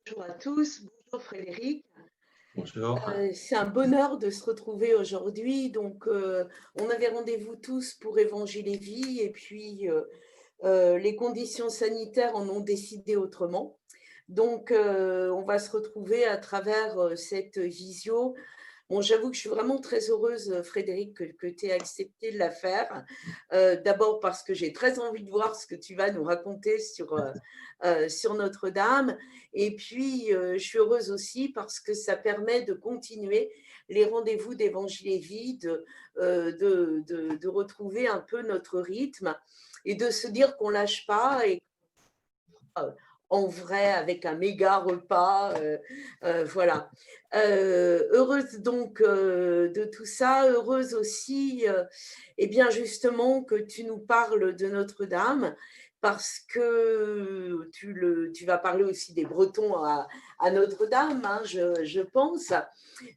Bonjour à tous, bonjour Frédéric. Bonjour. C'est un bonheur de se retrouver aujourd'hui. On avait rendez-vous tous pour Évangile et Vie et puis les conditions sanitaires en ont décidé autrement. On va se retrouver à travers cette visio. Bon, j'avoue que je suis vraiment très heureuse, Frédéric, que tu aies accepté de la faire. D'abord parce que j'ai très envie de voir ce que tu vas nous raconter sur Notre-Dame. Et puis, je suis heureuse aussi parce que ça permet de continuer les rendez-vous d'Évangile et Vie, de retrouver un peu notre rythme et de se dire qu'on lâche pas et en vrai avec un méga repas, voilà. Heureuse de tout ça, heureuse aussi, et bien justement que tu nous parles de Notre-Dame parce que tu vas parler aussi des Bretons à Notre-Dame, hein, je pense.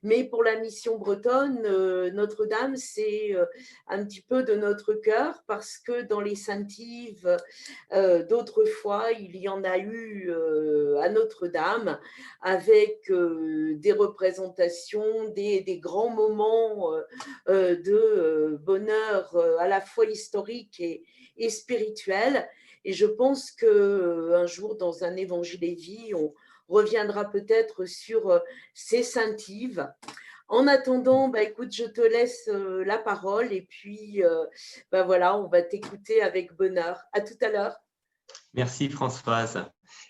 Mais pour la mission bretonne, Notre-Dame, c'est un petit peu de notre cœur parce que dans les Saintes-Yves, d'autrefois, il y en a eu à Notre-Dame avec des représentations, des grands moments de bonheur à la fois historique et spirituel. Et je pense qu'un jour, dans un évangile et vie, on reviendra peut-être sur ces Saintes-Yves. En attendant, bah, écoute, je te laisse la parole et puis bah, voilà, on va t'écouter avec bonheur. À tout à l'heure. Merci Françoise.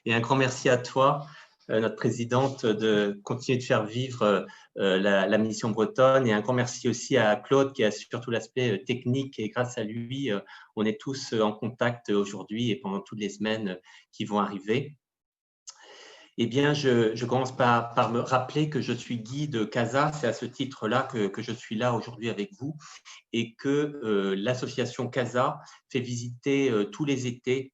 Et un grand merci à toi, notre présidente, de continuer de faire vivre la mission bretonne. Et un grand merci aussi à Claude qui a surtout l'aspect technique. Et grâce à lui, on est tous en contact aujourd'hui et pendant toutes les semaines qui vont arriver. Eh bien, je commence par me rappeler que je suis guide CASA. C'est à ce titre-là que je suis là aujourd'hui avec vous et que l'association CASA fait visiter tous les étés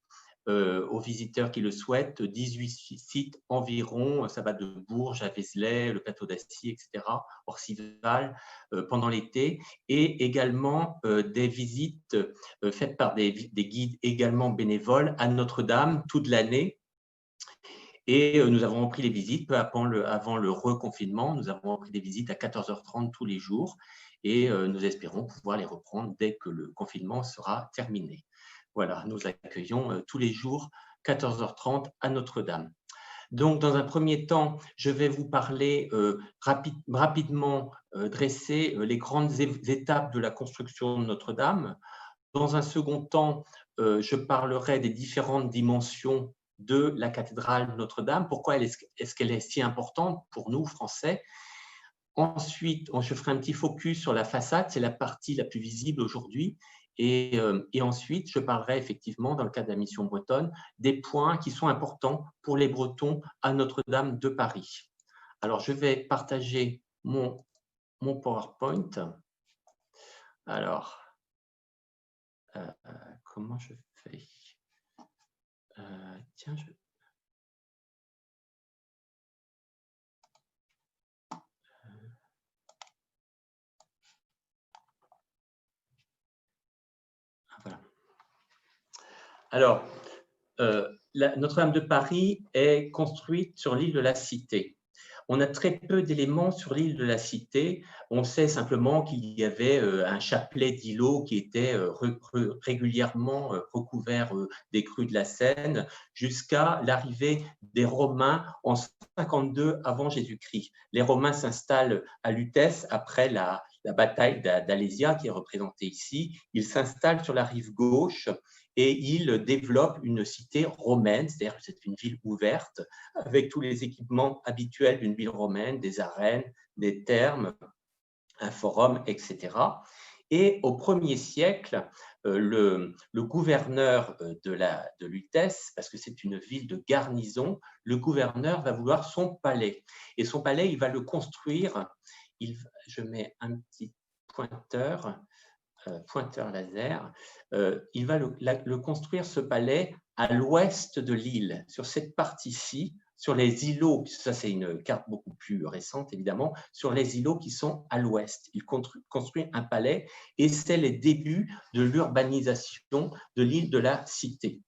aux visiteurs qui le souhaitent, 18 sites environ, ça va de Bourges à Vézelay, le plateau d'Assy, etc., Orcival, pendant l'été, et également des visites faites par des guides également bénévoles à Notre-Dame toute l'année. Et nous avons repris les visites peu avant le reconfinement. Nous avons repris des visites à 14h30 tous les jours et nous espérons pouvoir les reprendre dès que le confinement sera terminé. Voilà, nous accueillons tous les jours 14h30 à Notre-Dame. Donc, dans un premier temps, je vais vous parler rapidement, dresser les grandes étapes de la construction de Notre-Dame. Dans un second temps, je parlerai des différentes dimensions de la cathédrale Notre-Dame. Pourquoi est-ce qu'elle est si importante pour nous, Français? Ensuite, je ferai un petit focus sur la façade, c'est la partie la plus visible aujourd'hui. Et ensuite, je parlerai effectivement, dans le cadre de la mission bretonne, des points qui sont importants pour les Bretons à Notre-Dame de Paris. Alors, je vais partager mon PowerPoint. Alors, comment je fais? Tiens, voilà. Alors, Notre-Dame de Paris est construite sur l'île de la Cité. On a très peu d'éléments sur l'île de la Cité. On sait simplement qu'il y avait un chapelet d'îlots qui était régulièrement recouvert des crues de la Seine jusqu'à l'arrivée des Romains en 52 avant Jésus-Christ. Les Romains s'installent à Lutèce après la bataille d'Alésia qui est représentée ici. Ils s'installent sur la rive gauche et ils développent une cité romaine, c'est-à-dire que c'est une ville ouverte avec tous les équipements habituels d'une ville romaine, des arènes, des thermes, un forum, etc. Et au 1er siècle, le gouverneur de Lutèce, parce que c'est une ville de garnison, le gouverneur va vouloir son palais. Et son palais, il va le construire, je mets un petit pointeur laser, il va le construire, ce palais, à l'ouest de l'île, sur cette partie-ci, sur les îlots, ça c'est une carte beaucoup plus récente évidemment, sur les îlots qui sont à l'ouest. Il construit un palais et c'est les débuts de l'urbanisation de l'île de la Cité.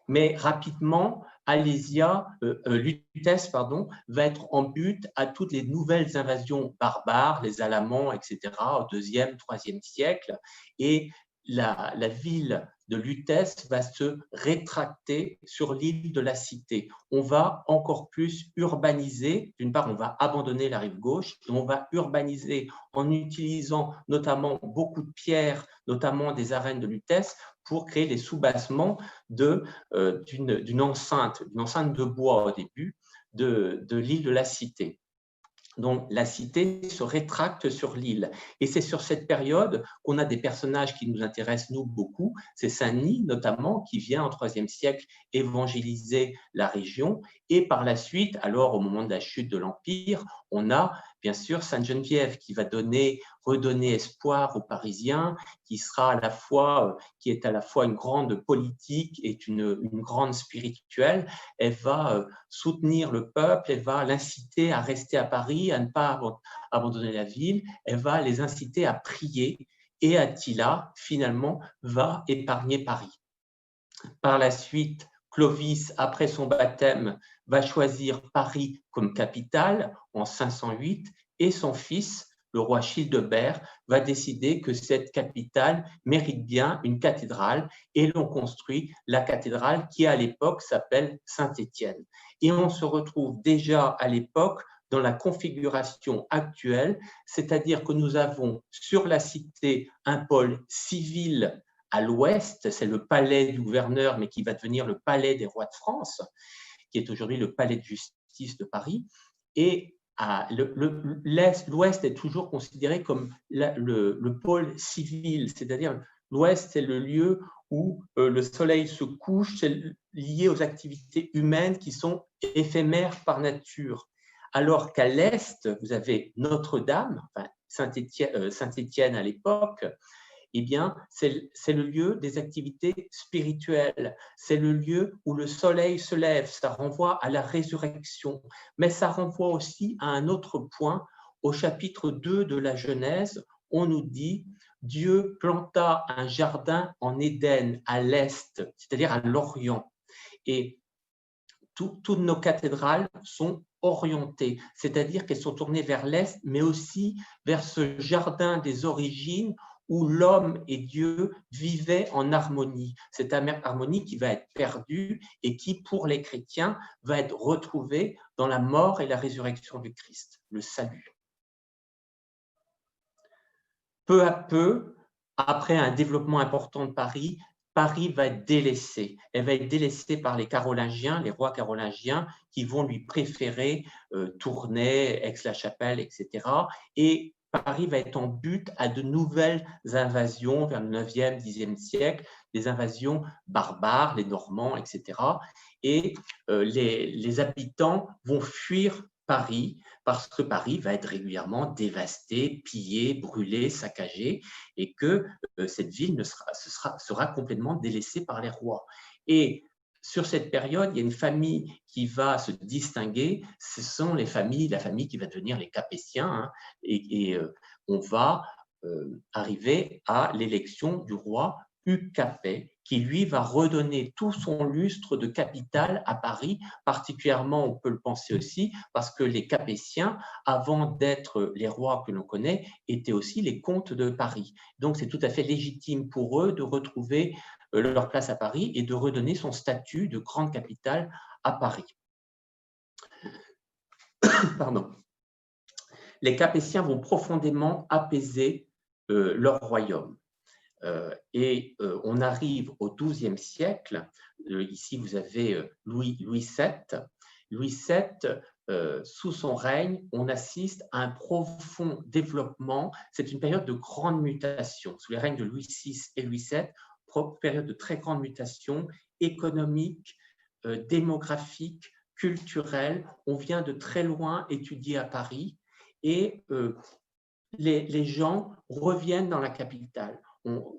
Mais rapidement, Lutèce va être en but à toutes les nouvelles invasions barbares, les Alamans, etc., au 2e, 3e siècle. Et la ville de Lutèce va se rétracter sur l'île de la Cité. On va encore plus urbaniser. D'une part, on va abandonner la rive gauche et on va urbaniser en utilisant notamment beaucoup de pierres, notamment des arènes de Lutèce, pour créer les soubassements d'une enceinte de bois au début de l'île de la Cité. Donc, la cité se rétracte sur l'île. Et c'est sur cette période qu'on a des personnages qui nous intéressent, nous, beaucoup. C'est Saint-Denis, notamment, qui vient, au IIIe siècle, évangéliser la région. Et par la suite, alors, au moment de la chute de l'Empire, on a, bien sûr, Sainte-Geneviève qui va redonner espoir aux Parisiens, qui est à la fois une grande politique et une grande spirituelle. Elle va soutenir le peuple, elle va l'inciter à rester à Paris, à ne pas abandonner la ville, elle va les inciter à prier et Attila, finalement, va épargner Paris. Par la suite, Clovis, après son baptême, va choisir Paris comme capitale en 508 et son fils, le roi Childebert, va décider que cette capitale mérite bien une cathédrale et l'on construit la cathédrale qui à l'époque s'appelle Saint-Étienne. Et on se retrouve déjà à l'époque dans la configuration actuelle, c'est-à-dire que nous avons sur la cité un pôle civil à l'ouest, c'est le palais du gouverneur, mais qui va devenir le palais des rois de France, qui est aujourd'hui le palais de justice de Paris. Et l'ouest est toujours considéré comme le pôle civil, c'est-à-dire l'ouest, c'est le lieu où le soleil se couche, c'est lié aux activités humaines qui sont éphémères par nature. Alors qu'à l'est, vous avez Notre-Dame, enfin Saint-Étienne à l'époque, eh bien, c'est le lieu des activités spirituelles. C'est le lieu où le soleil se lève. Ça renvoie à la résurrection. Mais ça renvoie aussi à un autre point. Au chapitre 2 de la Genèse, on nous dit « Dieu planta un jardin en Éden, à l'est, c'est-à-dire à l'Orient. » Et toutes nos cathédrales sont orientées, c'est-à-dire qu'elles sont tournées vers l'est, mais aussi vers ce jardin des origines où l'homme et Dieu vivaient en harmonie. Cette harmonie qui va être perdue et qui, pour les chrétiens, va être retrouvée dans la mort et la résurrection du Christ, le salut. Peu à peu, après un développement important de Paris, Paris va être délaissée. Elle va être délaissée par les Carolingiens, les rois carolingiens, qui vont lui préférer Tournai, Aix-la-Chapelle, etc. Et Paris va être en but à de nouvelles invasions vers le 9e, 10e siècle, des invasions barbares, les Normands, etc. Et les habitants vont fuir Paris parce que Paris va être régulièrement dévastée, pillée, brûlée, saccagée et que cette ville sera complètement délaissée par les rois. Et sur cette période, il y a une famille qui va se distinguer, ce sont la famille qui va devenir les Capétiens, hein, et on va arriver à l'élection du roi Hugues Capet, qui lui va redonner tout son lustre de capitale à Paris, particulièrement, on peut le penser aussi, parce que les Capétiens, avant d'être les rois que l'on connaît, étaient aussi les comtes de Paris. Donc c'est tout à fait légitime pour eux de retrouver leur place à Paris et de redonner son statut de grande capitale à Paris. Pardon. Les Capétiens vont profondément apaiser leur royaume. Et on arrive au XIIe siècle. Ici, vous avez Louis VII. Louis VII, sous son règne, on assiste à un profond développement. C'est une période de grande mutation. Sous les règnes de Louis VI et Louis VII, période de très grande mutation économique, démographique, culturelle. On vient de très loin étudier à Paris et les gens reviennent dans la capitale.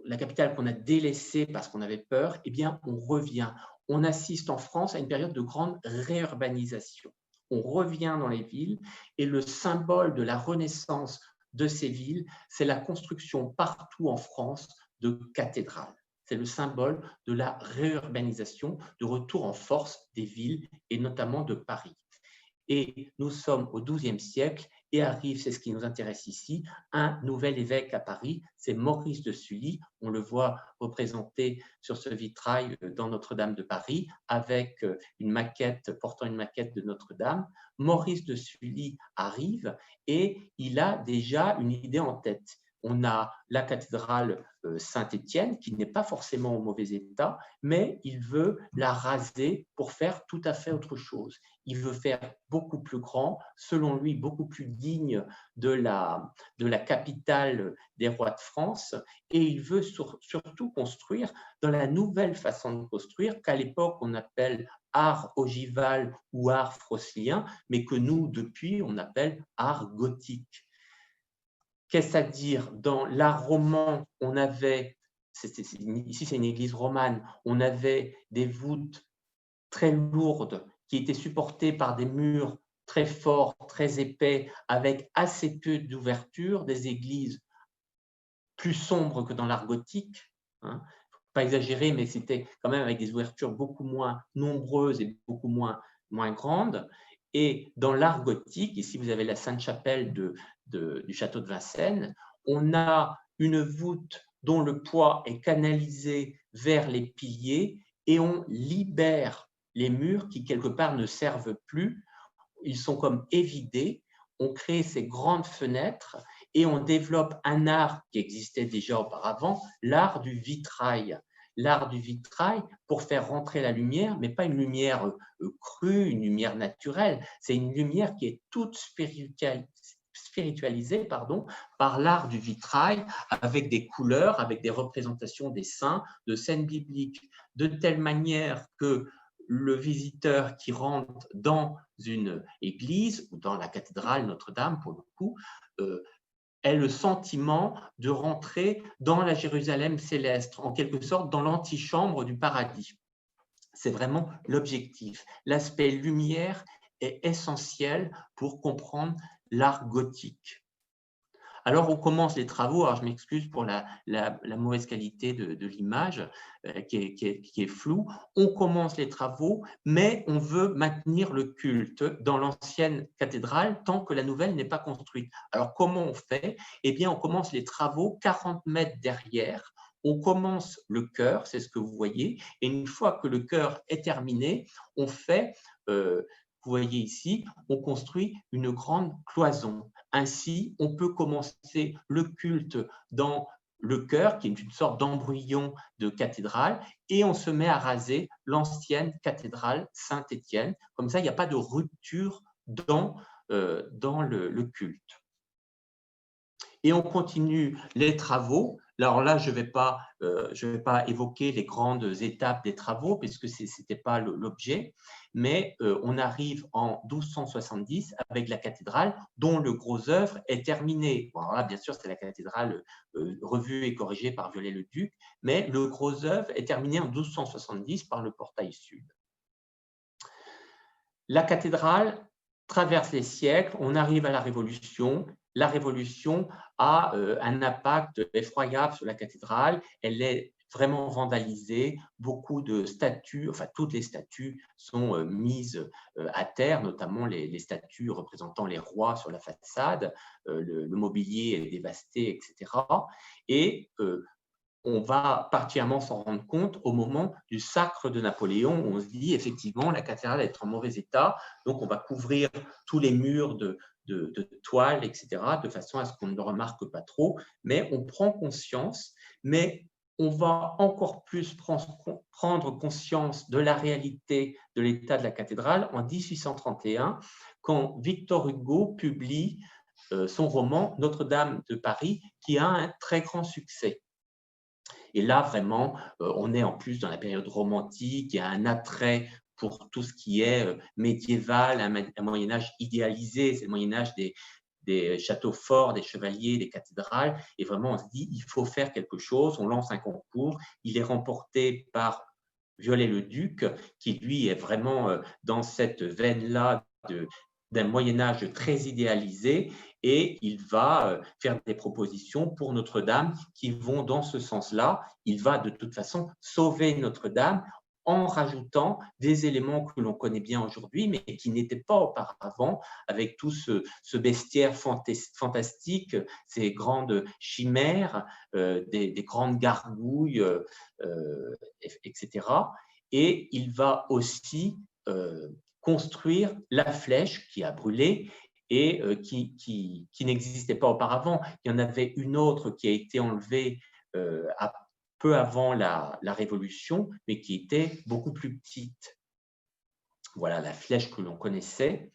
La capitale qu'on a délaissée parce qu'on avait peur, eh bien, on revient. On assiste en France à une période de grande réurbanisation. On revient dans les villes et le symbole de la renaissance de ces villes, c'est la construction partout en France de cathédrales. C'est le symbole de la réurbanisation, de retour en force des villes et notamment de Paris. Et nous sommes au XIIe siècle et arrive, c'est ce qui nous intéresse ici, un nouvel évêque à Paris, c'est Maurice de Sully. On le voit représenté sur ce vitrail dans Notre-Dame de Paris avec une maquette, portant une maquette de Notre-Dame. Maurice de Sully arrive et il a déjà une idée en tête. On a la cathédrale Saint-Étienne qui n'est pas forcément au mauvais état, mais il veut la raser pour faire tout à fait autre chose. Il veut faire beaucoup plus grand, selon lui beaucoup plus digne de la capitale des rois de France, et il veut surtout construire dans la nouvelle façon de construire qu'à l'époque on appelle art ogival ou art froscélien, mais que nous, depuis, on appelle art gothique. Qu'est-ce à dire? Dans l'art roman, on avait, ici c'est une église romane, on avait des voûtes très lourdes qui étaient supportées par des murs très forts, très épais, avec assez peu d'ouverture, des églises plus sombres que dans l'art gothique. Hein. Pas exagéré, mais c'était quand même avec des ouvertures beaucoup moins nombreuses et beaucoup moins grandes. Et dans l'art gothique, ici vous avez la Sainte-Chapelle du château de Vincennes, on a une voûte dont le poids est canalisé vers les piliers et on libère les murs qui quelque part ne servent plus. Ils sont comme évidés. On crée ces grandes fenêtres et on développe un art qui existait déjà auparavant, l'art du vitrail. L'art du vitrail pour faire rentrer la lumière, mais pas une lumière crue, une lumière naturelle. C'est une lumière qui est toute spiritualisée par l'art du vitrail, avec des couleurs, avec des représentations des saints, de scènes bibliques, de telle manière que le visiteur qui rentre dans une église ou dans la cathédrale Notre-Dame, pour le coup, ait le sentiment de rentrer dans la Jérusalem céleste, en quelque sorte dans l'antichambre du paradis. C'est vraiment l'objectif. L'aspect lumière est essentiel pour comprendre l'art gothique. Alors, on commence les travaux. Alors, je m'excuse pour la mauvaise qualité de l'image qui est floue. On commence les travaux, mais on veut maintenir le culte dans l'ancienne cathédrale tant que la nouvelle n'est pas construite. Alors, comment on fait? Eh bien, on commence les travaux 40 mètres derrière. On commence le chœur, c'est ce que vous voyez, et une fois que le chœur est terminé, on fait, vous voyez ici, on construit une grande cloison. Ainsi, on peut commencer le culte dans le chœur, qui est une sorte d'embryon de cathédrale, et on se met à raser l'ancienne cathédrale Saint-Étienne. Comme ça, il n'y a pas de rupture dans le culte. Et on continue les travaux. Alors là, je ne vais pas évoquer les grandes étapes des travaux, puisque ce n'était pas l'objet, mais on arrive en 1270 avec la cathédrale dont le gros œuvre est terminé. Bon, alors là, bien sûr, c'est la cathédrale revue et corrigée par Viollet-le-Duc, mais le gros œuvre est terminé en 1270 par le portail sud. La cathédrale traverse les siècles, on arrive à la Révolution. La Révolution a un impact effroyable sur la cathédrale. Elle est vraiment vandalisée. Beaucoup de statues, enfin toutes les statues sont mises à terre, notamment les statues représentant les rois sur la façade. Le mobilier est dévasté, etc. Et on va particulièrement s'en rendre compte au moment du sacre de Napoléon, où on se dit effectivement la cathédrale est en mauvais état, donc on va couvrir tous les murs de toile, etc., de façon à ce qu'on ne le remarque pas trop, mais on prend conscience, mais on va encore plus prendre conscience de la réalité de l'état de la cathédrale en 1831, quand Victor Hugo publie son roman Notre-Dame de Paris, qui a un très grand succès. Et là, vraiment, on est en plus dans la période romantique, il y a un attrait pour tout ce qui est médiéval, un Moyen-Âge idéalisé, c'est le Moyen-Âge des châteaux forts, des chevaliers, des cathédrales, et vraiment on se dit, il faut faire quelque chose, on lance un concours, il est remporté par Viollet-le-Duc, qui lui est vraiment dans cette veine-là d'un Moyen-Âge très idéalisé, et il va faire des propositions pour Notre-Dame qui vont dans ce sens-là. Il va de toute façon sauver Notre-Dame en rajoutant des éléments que l'on connaît bien aujourd'hui, mais qui n'étaient pas auparavant, avec tout ce bestiaire fantastique, ces grandes chimères, des grandes gargouilles, etc. Et il va aussi construire la flèche qui a brûlé et qui n'existait pas auparavant. Il y en avait une autre qui a été enlevée peu avant la Révolution, mais qui était beaucoup plus petite. Voilà la flèche que l'on connaissait,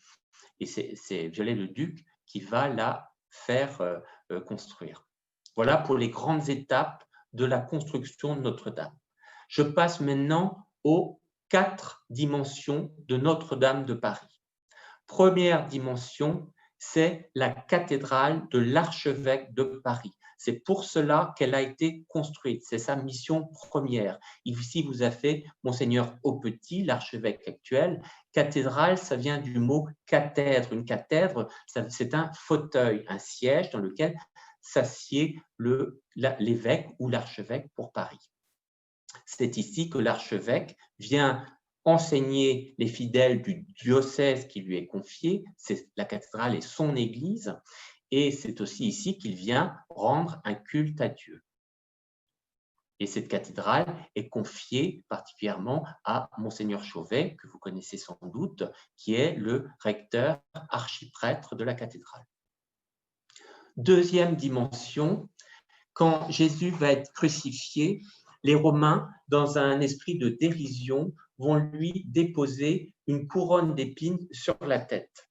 et c'est Viollet-le-Duc qui va la faire construire. Voilà pour les grandes étapes de la construction de Notre-Dame. Je passe maintenant aux 4 dimensions de Notre-Dame de Paris. Première dimension, c'est la cathédrale de l'archevêque de Paris. C'est pour cela qu'elle a été construite. C'est sa mission première. Ici, vous avez fait Monseigneur Aupetit, l'archevêque actuel. Cathédrale, ça vient du mot cathèdre. Une cathèdre, c'est un fauteuil, un siège dans lequel s'assied l'évêque ou l'archevêque pour Paris. C'est ici que l'archevêque vient enseigner les fidèles du diocèse qui lui est confié. La cathédrale est son église, et c'est aussi ici qu'il vient rendre un culte à Dieu. Et cette cathédrale est confiée particulièrement à Monseigneur Chauvet, que vous connaissez sans doute, qui est le recteur archiprêtre de la cathédrale. Deuxième dimension, quand Jésus va être crucifié, les Romains, dans un esprit de dérision, vont lui déposer une couronne d'épines sur la tête.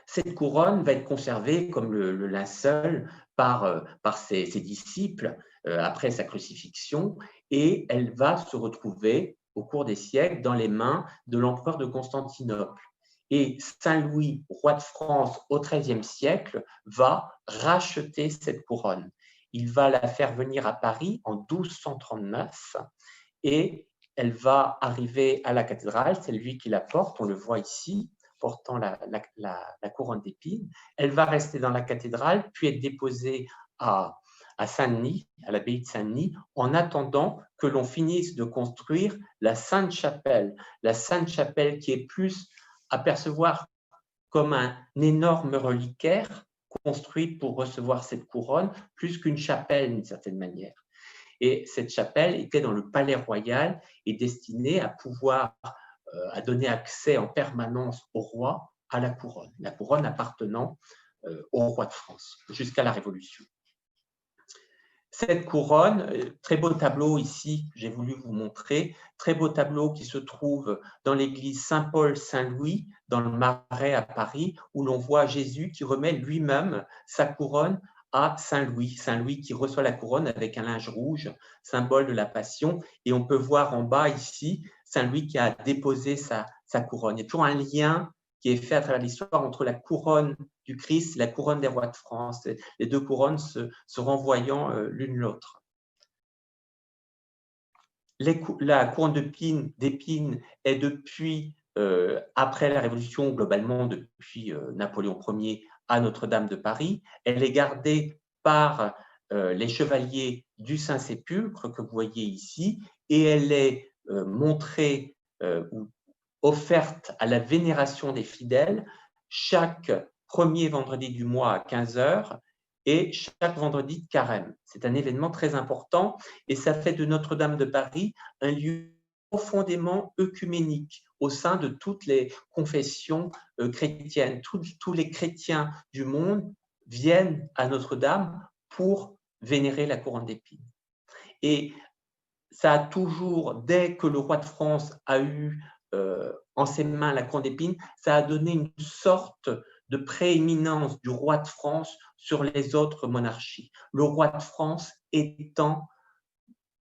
Cette couronne va être conservée comme le linceul par ses disciples après sa crucifixion, et elle va se retrouver au cours des siècles dans les mains de l'empereur de Constantinople. Et Saint Louis, roi de France au XIIIe siècle, va racheter cette couronne. Il va la faire venir à Paris en 1239 et elle va arriver à la cathédrale. C'est lui qui la porte, on le voit ici, portant la couronne d'épines. Elle va rester dans la cathédrale, puis être déposée à Saint-Denis, à l'abbaye de Saint-Denis, en attendant que l'on finisse de construire la Sainte-Chapelle. La Sainte-Chapelle qui est plus à percevoir comme un énorme reliquaire construit pour recevoir cette couronne, plus qu'une chapelle d'une certaine manière. Et cette chapelle était dans le palais royal et destinée à pouvoir à donner accès en permanence au roi à la couronne appartenant au roi de France jusqu'à la Révolution. Cette couronne, très beau tableau ici, j'ai voulu vous montrer, très beau tableau qui se trouve dans l'église Saint-Paul-Saint-Louis, dans le Marais à Paris, où l'on voit Jésus qui remet lui-même sa couronne à Saint-Louis. Saint-Louis qui reçoit la couronne avec un linge rouge, symbole de la Passion, et on peut voir en bas ici Saint-Louis qui a déposé sa couronne. Il y a toujours un lien qui est fait à travers l'histoire entre la couronne du Christ et la couronne des rois de France, les deux couronnes se renvoyant l'une l'autre. La couronne d'épines est depuis, après la Révolution, globalement depuis Napoléon Ier, à Notre-Dame de Paris. Elle est gardée par les chevaliers du Saint-Sépulcre que vous voyez ici, et elle est montrée ou offerte à la vénération des fidèles chaque premier vendredi du mois à 15h et chaque vendredi de carême. C'est un événement très important et ça fait de Notre-Dame de Paris un lieu profondément œcuménique au sein de toutes les confessions chrétiennes. Tous les chrétiens du monde viennent à Notre-Dame pour vénérer la couronne d'épines. Et ça a toujours, dès que le roi de France a eu en ses mains la couronne d'épines, ça a donné une sorte de prééminence du roi de France sur les autres monarchies. Le roi de France étant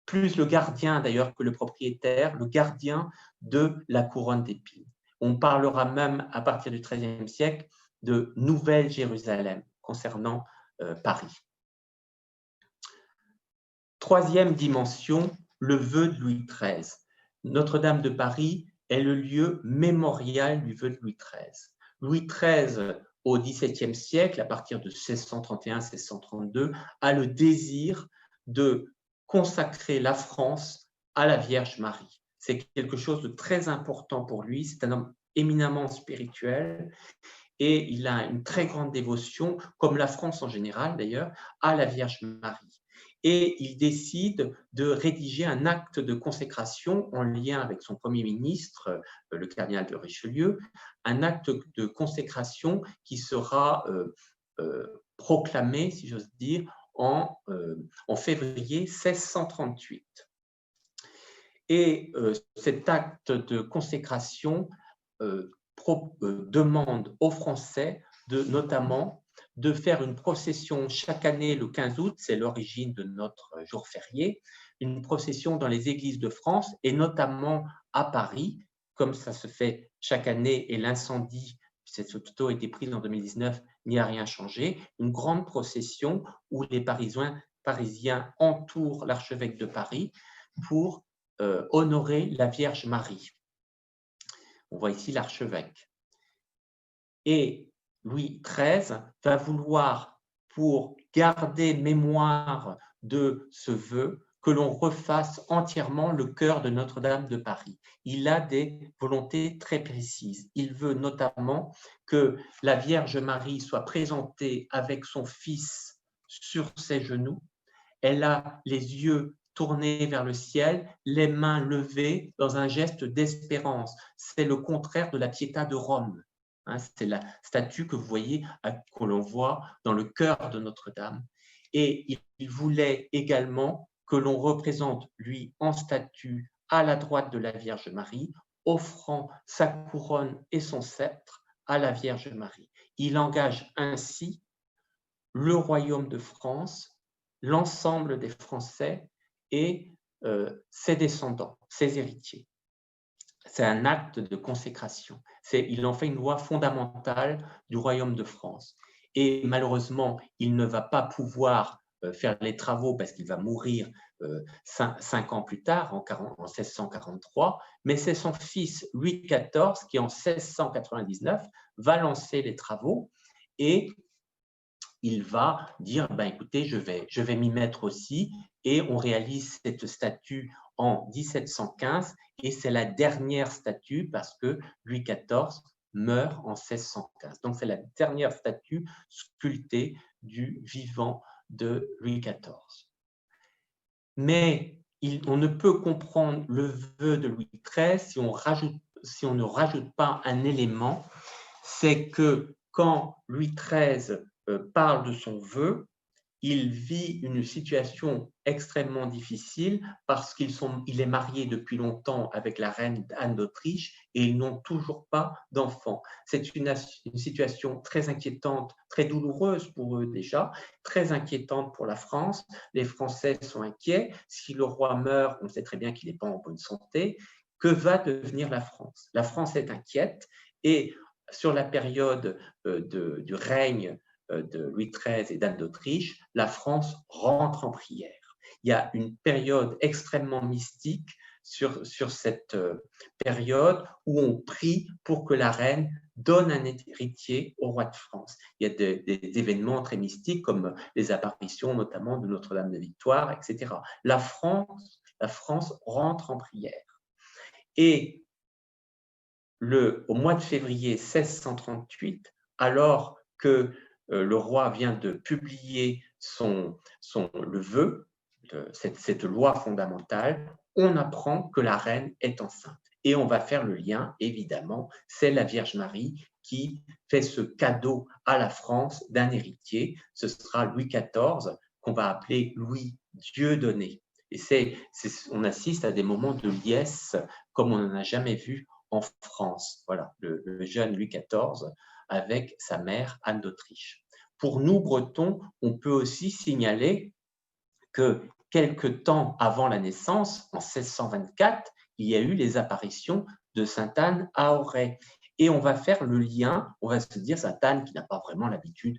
plus le gardien d'ailleurs que le propriétaire, le gardien de la couronne d'épines. On parlera même à partir du XIIIe siècle de Nouvelle Jérusalem concernant Paris. Troisième dimension, le vœu de Louis XIII. Notre-Dame de Paris est le lieu mémorial du vœu de Louis XIII. Louis XIII au XVIIe siècle, à partir de 1631-1632, a le désir de consacrer la France à la Vierge Marie. C'est quelque chose de très important pour lui. C'est un homme éminemment spirituel et il a une très grande dévotion, comme la France en général d'ailleurs, à la Vierge Marie. Et il décide de rédiger un acte de consécration en lien avec son Premier ministre, le cardinal de Richelieu, un acte de consécration qui sera proclamé, si j'ose dire, en février 1638. Et cet acte de consécration demande aux Français notamment de faire une procession chaque année le 15 août, c'est l'origine de notre jour férié, une procession dans les églises de France et notamment à Paris, comme ça se fait chaque année et l'incendie, cette photo a été prise en 2019, n'y a rien changé, une grande procession où les Parisiens entourent l'archevêque de Paris pour honorer la Vierge Marie. On voit ici l'archevêque. Et Louis XIII va vouloir, pour garder mémoire de ce vœu, que l'on refasse entièrement le chœur de Notre-Dame de Paris. Il a des volontés très précises. Il veut notamment que la Vierge Marie soit présentée avec son fils sur ses genoux. Elle a les yeux tournés vers le ciel, les mains levées dans un geste d'espérance. C'est le contraire de la Pietà de Rome. C'est la statue que vous voyez, que l'on voit dans le chœur de Notre-Dame. Et il voulait également que l'on représente, lui, en statue, à la droite de la Vierge Marie, offrant sa couronne et son sceptre à la Vierge Marie. Il engage ainsi le royaume de France, l'ensemble des Français et ses descendants, ses héritiers. C'est un acte de consécration. Il en fait une loi fondamentale du royaume de France. Et malheureusement, il ne va pas pouvoir faire les travaux parce qu'il va mourir 5 ans plus tard, en 1643, mais c'est son fils Louis XIV qui, en 1699, va lancer les travaux et il va dire, écoutez, je vais m'y mettre aussi, et on réalise cette statue en 1715, et c'est la dernière statue parce que Louis XIV meurt en 1615. Donc, c'est la dernière statue sculptée du vivant de Louis XIV. Mais on ne peut comprendre le vœu de Louis XIII si on ne rajoute pas un élément, c'est que quand Louis XIII parle de son vœu, il vit une situation extrêmement difficile parce qu'il est marié depuis longtemps avec la reine Anne d'Autriche et ils n'ont toujours pas d'enfants. C'est une situation très inquiétante, très douloureuse pour eux déjà, très inquiétante pour la France. Les Français sont inquiets. Si le roi meurt, on sait très bien qu'il n'est pas en bonne santé. Que va devenir la France? La France est inquiète et sur la période du règne de Louis XIII et d'Anne d'Autriche, la France rentre en prière. Il y a une période extrêmément mystique sur cette période où on prie pour que la reine donne un héritier au roi de France. Il y a des événements très mystiques comme les apparitions notamment de Notre-Dame de Victoire, etc. La France rentre en prière. Et au mois de février 1638, alors que le roi vient de publier le vœu, cette loi fondamentale, on apprend que la reine est enceinte. Et on va faire le lien, évidemment, c'est la Vierge Marie qui fait ce cadeau à la France d'un héritier. Ce sera Louis XIV, qu'on va appeler Louis Dieudonné. Et on assiste à des moments de liesse comme on n'en a jamais vu en France. Voilà, le jeune Louis XIV avec sa mère Anne d'Autriche. Pour nous, Bretons, on peut aussi signaler que quelque temps avant la naissance, en 1624, il y a eu les apparitions de Sainte Anne à Auray. Et on va faire le lien, on va se dire, Sainte Anne, qui n'a pas vraiment l'habitude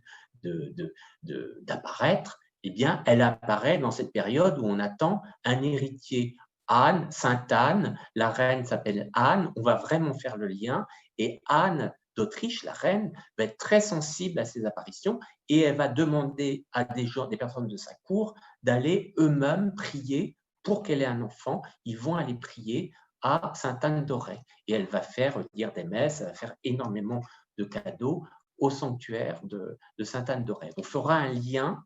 d'apparaître, eh bien, elle apparaît dans cette période où on attend un héritier. Anne, Sainte Anne, la reine s'appelle Anne, on va vraiment faire le lien, et Anne d'Autriche, la reine, va être très sensible à ces apparitions et elle va demander à des personnes de sa cour d'aller eux-mêmes prier pour qu'elle ait un enfant. Ils vont aller prier à Sainte-Anne d'Auray et elle va faire dire des messes, elle va faire énormément de cadeaux au sanctuaire de Sainte-Anne d'Auray. On fera un lien,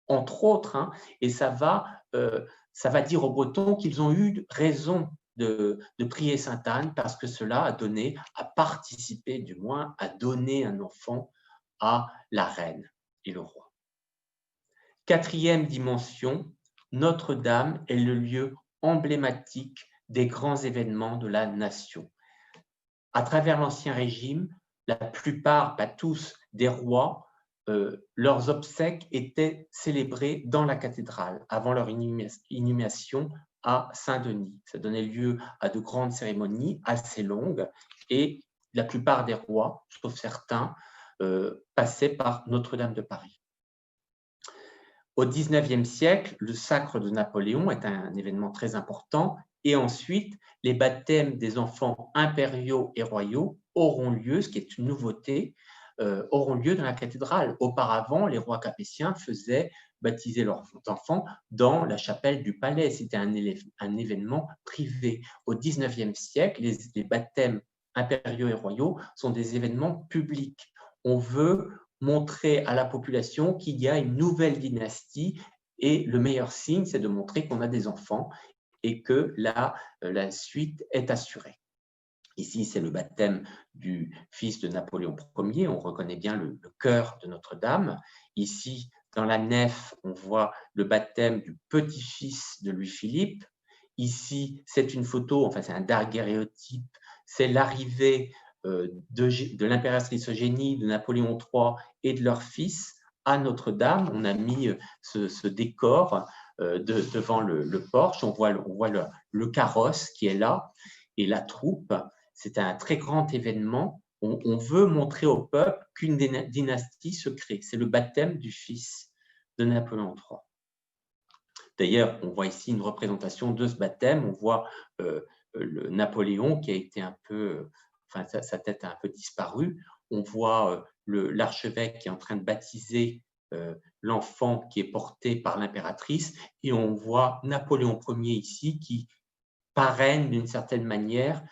entre autres, et ça va dire aux Bretons qu'ils ont eu raison de prier Sainte-Anne parce que cela a participé du moins à donner un enfant à la reine et le roi. Quatrième dimension, Notre-Dame est le lieu emblématique des grands événements de la nation. À travers l'Ancien Régime, la plupart, pas tous, des rois, leurs obsèques étaient célébrées dans la cathédrale avant leur inhumation à Saint-Denis. Ça donnait lieu à de grandes cérémonies assez longues et la plupart des rois, sauf certains, passaient par Notre-Dame de Paris. Au XIXe siècle, le sacre de Napoléon est un événement très important et ensuite, les baptêmes des enfants impériaux et royaux auront lieu, ce qui est une nouveauté, auront lieu dans la cathédrale. Auparavant, les rois capétiens faisaient baptiser leurs enfants dans la chapelle du palais. C'était un événement privé. Au XIXe siècle, les baptêmes impériaux et royaux sont des événements publics. On veut montrer à la population qu'il y a une nouvelle dynastie et le meilleur signe, c'est de montrer qu'on a des enfants et que la suite est assurée. Ici, c'est le baptême du fils de Napoléon Ier. On reconnaît bien le cœur de Notre-Dame. Ici, dans la nef, on voit le baptême du petit-fils de Louis-Philippe. Ici, c'est une photo, enfin c'est un daguerréotype, c'est l'arrivée de l'impératrice Eugénie, de Napoléon III et de leur fils à Notre-Dame. On a mis ce décor devant le porche. On voit le carrosse qui est là et la troupe. C'est un très grand événement. On veut montrer au peuple qu'une dynastie se crée. C'est le baptême du fils de Napoléon III. D'ailleurs, on voit ici une représentation de ce baptême. On voit le Napoléon qui a été un peu, sa tête a un peu disparu. On voit l'archevêque qui est en train de baptiser l'enfant qui est porté par l'impératrice. Et on voit Napoléon Ier ici qui parraine d'une certaine manière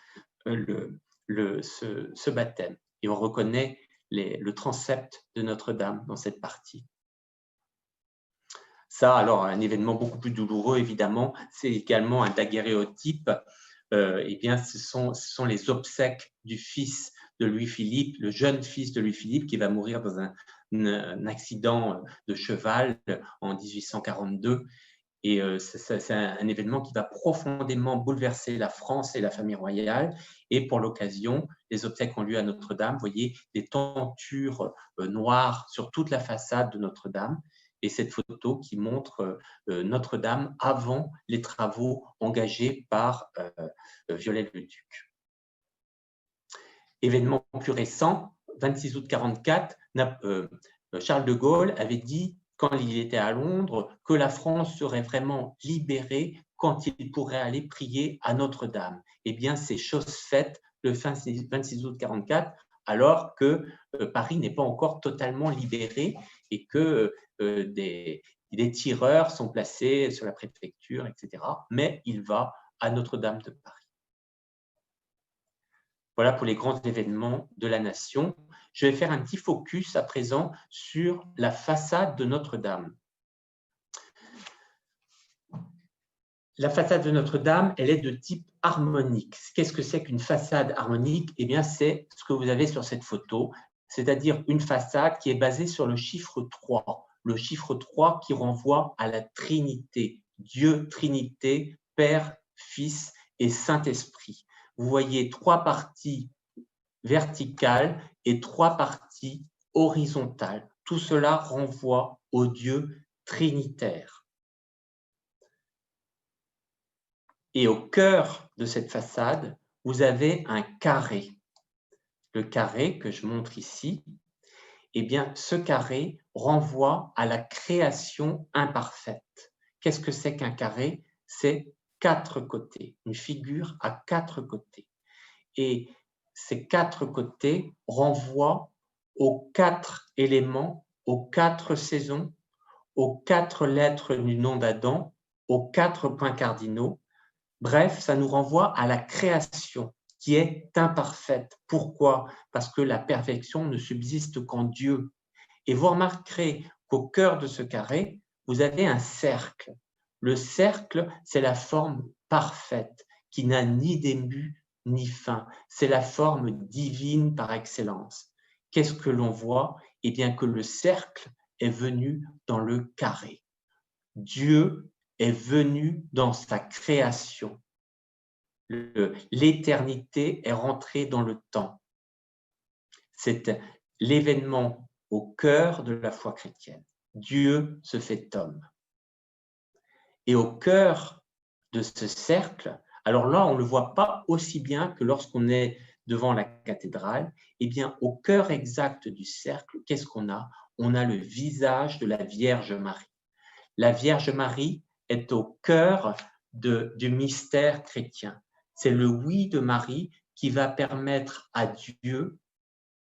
ce baptême. Et on reconnaît le transept de Notre-Dame dans cette partie. Ça, alors, un événement beaucoup plus douloureux, évidemment, c'est également un daguerréotype. Eh bien, ce sont les obsèques du fils de Louis-Philippe, le jeune fils de Louis-Philippe, qui va mourir dans un accident de cheval en 1842. Et c'est un événement qui va profondément bouleverser la France et la famille royale. Et pour l'occasion, les obsèques ont lieu à Notre-Dame. Vous voyez des tentures noires sur toute la façade de Notre-Dame. Et cette photo qui montre Notre-Dame avant les travaux engagés par Viollet-le-Duc. Événement plus récent, 26 août 1944, Charles de Gaulle avait dit, quand il était à Londres, que la France serait vraiment libérée quand il pourrait aller prier à Notre-Dame. Eh bien, c'est chose faite le 26 août 1944, alors que Paris n'est pas encore totalement libéré et que des tireurs sont placés sur la préfecture, etc. Mais il va à Notre-Dame de Paris. Voilà pour les grands événements de la nation. Je vais faire un petit focus à présent sur la façade de Notre-Dame. La façade de Notre-Dame, elle est de type harmonique. Qu'est-ce que c'est qu'une façade harmonique? Eh bien, c'est ce que vous avez sur cette photo, c'est-à-dire une façade qui est basée sur le chiffre 3. Le chiffre 3 qui renvoie à la Trinité, Dieu, Trinité, Père, Fils et Saint-Esprit. Vous voyez 3 parties verticales et 3 parties horizontales. Tout cela renvoie au Dieu trinitaire. Et au cœur de cette façade, vous avez un carré. Le carré que je montre ici, eh bien, ce carré renvoie à la création imparfaite. Qu'est-ce que c'est qu'un carré? C'est 4 côtés, une figure à 4 côtés. Et ces 4 côtés renvoient aux 4 éléments, aux 4 saisons, aux 4 lettres du nom d'Adam, aux 4 points cardinaux. Bref, ça nous renvoie à la création qui est imparfaite. Pourquoi? Parce que la perfection ne subsiste qu'en Dieu. Et vous remarquerez qu'au cœur de ce carré, vous avez un cercle. Le cercle, c'est la forme parfaite qui n'a ni début ni fin. C'est la forme divine par excellence. Qu'est-ce que l'on voit? Eh bien que le cercle est venu dans le carré. Dieu est venu dans sa création. L'éternité est rentrée dans le temps. C'est l'événement au cœur de la foi chrétienne. Dieu se fait homme. Et au cœur de ce cercle, alors là, on ne le voit pas aussi bien que lorsqu'on est devant la cathédrale, eh bien, au cœur exact du cercle, qu'est-ce qu'on a? On a le visage de la Vierge Marie. La Vierge Marie est au cœur du mystère chrétien. C'est le oui de Marie qui va permettre à Dieu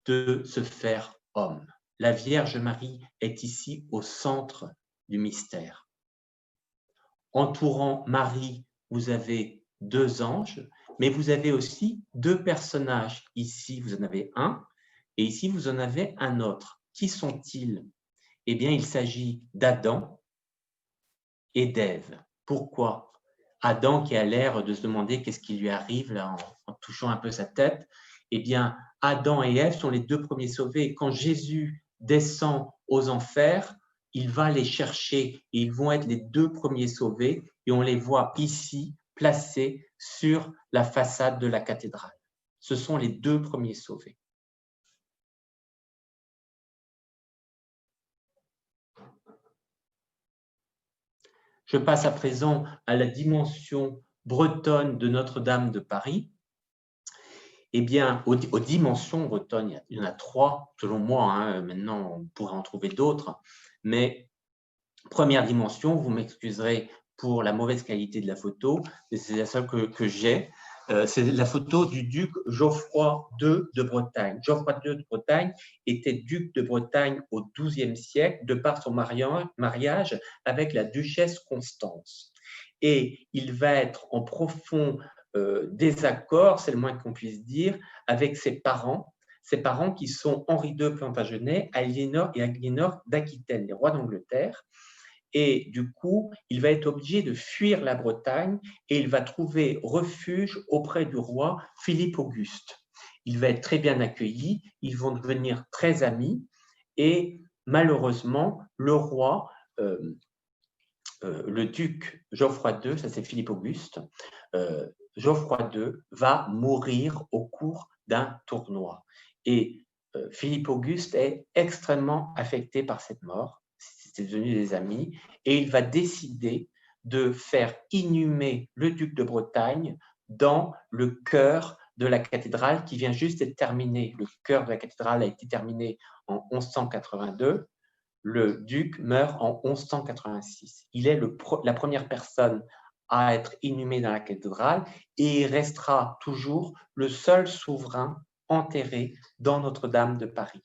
de se faire homme. La Vierge Marie est ici au centre du mystère. Entourant Marie, vous avez 2 anges, mais vous avez aussi 2 personnages. Ici, vous en avez un, et ici, vous en avez un autre. Qui sont-ils? Eh bien, il s'agit d'Adam et d'Ève. Pourquoi? Adam qui a l'air de se demander qu'est-ce qui lui arrive là, en touchant un peu sa tête. Eh bien, Adam et Ève sont les 2 premiers sauvés. Et quand Jésus descend aux enfers, il va les chercher et ils vont être les 2 premiers sauvés et on les voit ici placés sur la façade de la cathédrale. Ce sont les 2 premiers sauvés. Je passe à présent à la dimension bretonne de Notre-Dame de Paris. Eh bien, aux dimensions bretonnes, il y en a 3, selon moi, hein, maintenant on pourrait en trouver d'autres, mais première dimension, vous m'excuserez pour la mauvaise qualité de la photo, mais c'est la seule que j'ai, c'est la photo du duc Geoffroy II de Bretagne. Geoffroy II de Bretagne était duc de Bretagne au XIIe siècle de par son mariage avec la duchesse Constance. Et il va être en profond désaccord, c'est le moins qu'on puisse dire, avec ses parents qui sont Henri II Plantagenet, Aliénor et Aliénor d'Aquitaine, les rois d'Angleterre. Et du coup, il va être obligé de fuir la Bretagne et il va trouver refuge auprès du roi Philippe Auguste. Il va être très bien accueilli, ils vont devenir très amis et malheureusement, le roi, le duc Geoffroy II, ça c'est Philippe Auguste, Geoffroy II va mourir au cours d'un tournoi. Et Philippe Auguste est extrêmement affecté par cette mort. C'est devenu des amis, et il va décider de faire inhumer le duc de Bretagne dans le chœur de la cathédrale qui vient juste d'être terminée. Le chœur de la cathédrale a été terminé en 1182. Le duc meurt en 1186. Il est la première personne à être inhumé dans la cathédrale et il restera toujours le seul souverain enterré dans Notre-Dame de Paris.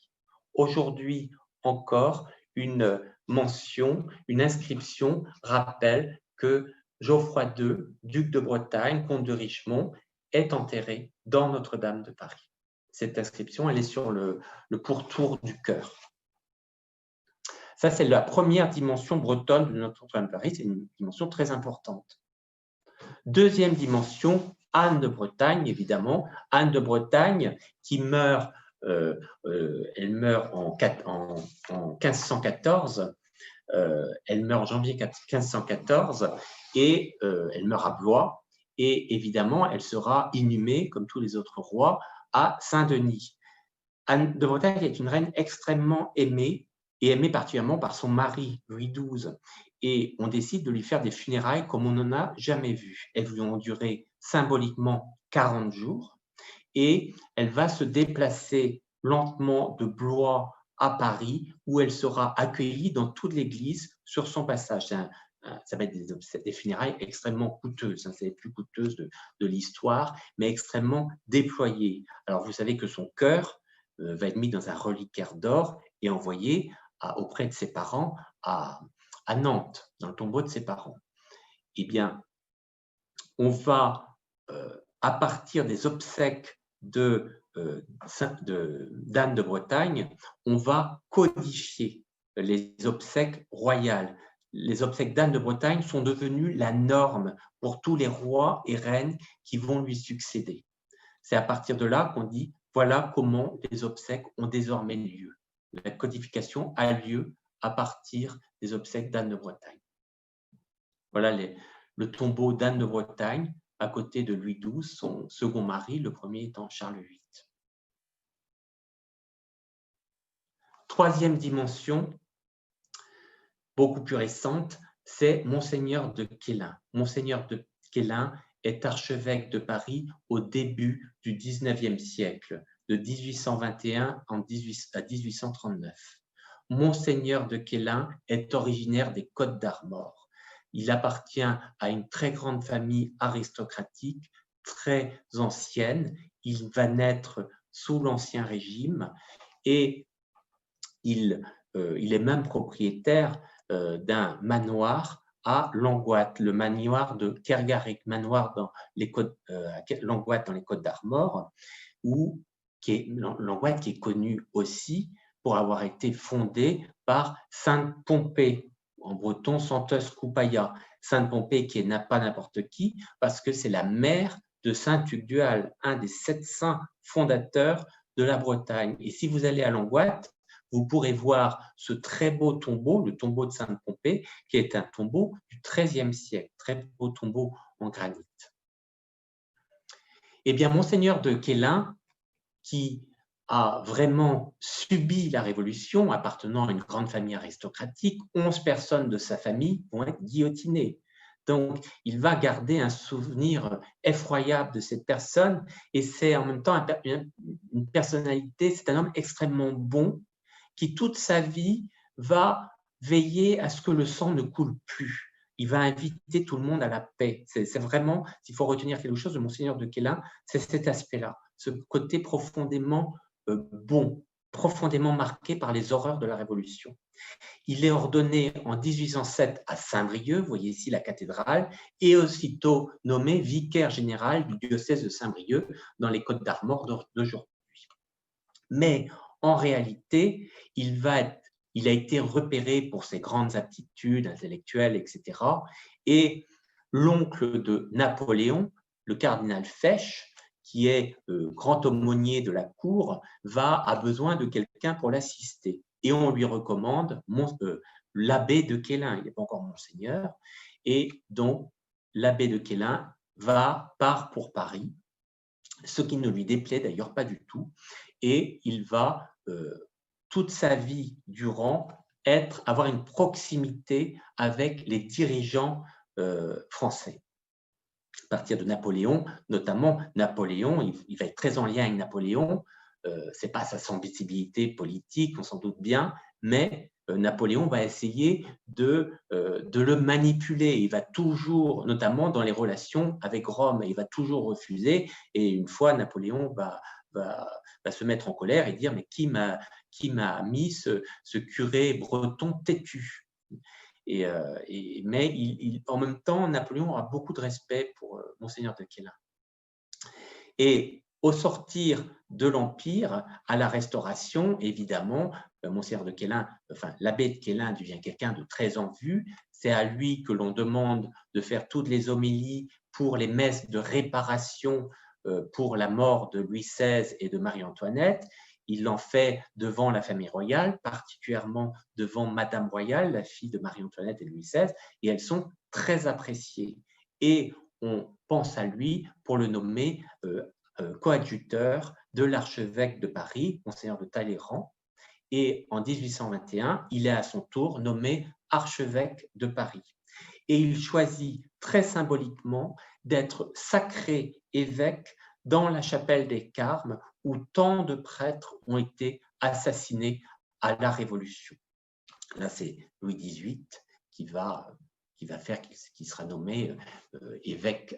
Aujourd'hui encore, une mention, une inscription rappelle que Geoffroy II, duc de Bretagne, comte de Richemont, est enterré dans Notre-Dame de Paris. Cette inscription, elle est sur le pourtour du chœur. Ça, c'est la première dimension bretonne de Notre-Dame de Paris. C'est une dimension très importante. Deuxième dimension, Anne de Bretagne, évidemment. Anne de Bretagne qui meurt, elle meurt en 1514. Elle meurt en janvier 1514 et elle meurt à Blois. Et évidemment, elle sera inhumée, comme tous les autres rois, à Saint-Denis. Anne de Bretagne est une reine extrêmement aimée, et aimée particulièrement par son mari, Louis XII. Et on décide de lui faire des funérailles comme on n'en a jamais vu. Elles lui ont duré symboliquement 40 jours et elle va se déplacer lentement de Blois à Paris où elle sera accueillie dans toute l'église sur son passage. C'est ça va être des funérailles extrêmement coûteuses, hein, c'est les plus coûteuses de l'histoire, mais extrêmement déployées. Alors, vous savez que son cœur va être mis dans un reliquaire d'or et envoyé auprès de ses parents à Nantes, dans le tombeau de ses parents. Eh bien, on va, à partir des obsèques d'Anne de Bretagne, on va codifier les obsèques royales. Les obsèques d'Anne de Bretagne sont devenues la norme pour tous les rois et reines qui vont lui succéder. C'est à partir de là qu'on dit, voilà comment les obsèques ont désormais lieu. La codification a lieu à partir des obsèques d'Anne de Bretagne. Voilà le tombeau d'Anne de Bretagne, à côté de Louis XII, son second mari, le premier étant Charles VIII. Troisième dimension, beaucoup plus récente, c'est Monseigneur de Quélin. Monseigneur de Quélin est archevêque de Paris au début du XIXe siècle, de 1821 à 1839. Monseigneur de Quélin est originaire des Côtes d'Armor. Il appartient à une très grande famille aristocratique, très ancienne. Il va naître sous l'Ancien Régime et il est même propriétaire d'un manoir à Langoat, le manoir de Kergarrick, manoir dans les Côtes, Langoat dans les Côtes d'Armor, Langoat qui est connu aussi pour avoir été fondé par Sainte Pompée, en breton Santos Coupaya. Sainte Pompée qui n'est pas n'importe qui, parce que c'est la mère de Saint Tugdual, un des 7 saints fondateurs de la Bretagne. Et si vous allez à Langoat, vous pourrez voir ce très beau tombeau, le tombeau de Sainte Pompée, qui est un tombeau du XIIIe siècle, très beau tombeau en granit. Eh bien, Monseigneur de Quélin, qui a vraiment subi la Révolution, appartenant à une grande famille aristocratique, 11 personnes de sa famille vont être guillotinées. Donc, il va garder un souvenir effroyable de cette personne, et c'est en même temps une personnalité, c'est un homme extrêmement bon, qui toute sa vie va veiller à ce que le sang ne coule plus. Il va inviter tout le monde à la paix. C'est vraiment, s'il faut retenir quelque chose de Monseigneur de Quélin, c'est cet aspect-là, ce côté profondément bon, profondément marqué par les horreurs de la Révolution. Il est ordonné en 1807 à Saint-Brieuc, vous voyez ici la cathédrale, et aussitôt nommé vicaire général du diocèse de Saint-Brieuc dans les Côtes d'Armor d'aujourd'hui. Mais en réalité, il a été repéré pour ses grandes aptitudes intellectuelles, etc. Et l'oncle de Napoléon, le cardinal Fesch, qui est grand aumônier de la cour, a besoin de quelqu'un pour l'assister. Et on lui recommande l'abbé de Quélin, il n'est pas encore monseigneur, et donc l'abbé de Quélin part pour Paris, ce qui ne lui déplaît d'ailleurs pas du tout, et il va toute sa vie durant avoir une proximité avec les dirigeants français. À partir de Napoléon, notamment Napoléon, il va être très en lien avec Napoléon, ce n'est pas sa sensibilité politique, on s'en doute bien, mais Napoléon va essayer de le manipuler. Il va toujours, notamment dans les relations avec Rome, il va toujours refuser. Et une fois, Napoléon va se mettre en colère et dire « Mais qui m'a mis ce curé breton têtu ?» Mais en même temps, Napoléon aura beaucoup de respect pour Monseigneur de Quélin. Et au sortir de l'Empire, à la Restauration, évidemment, Monseigneur de Quélin, enfin l'abbé de Quélin devient quelqu'un de très en vue. C'est à lui que l'on demande de faire toutes les homélies pour les messes de réparation pour la mort de Louis XVI et de Marie-Antoinette. Il l'en fait devant la famille royale, particulièrement devant Madame Royale, la fille de Marie-Antoinette et de Louis XVI, et elles sont très appréciées. Et on pense à lui pour le nommer coadjuteur de l'archevêque de Paris, Monseigneur de Talleyrand. Et en 1821, il est à son tour nommé archevêque de Paris. Et il choisit très symboliquement d'être sacré évêque dans la chapelle des Carmes, où tant de prêtres ont été assassinés à la Révolution. Là, c'est Louis XVIII qui va qui va faire qu'il sera nommé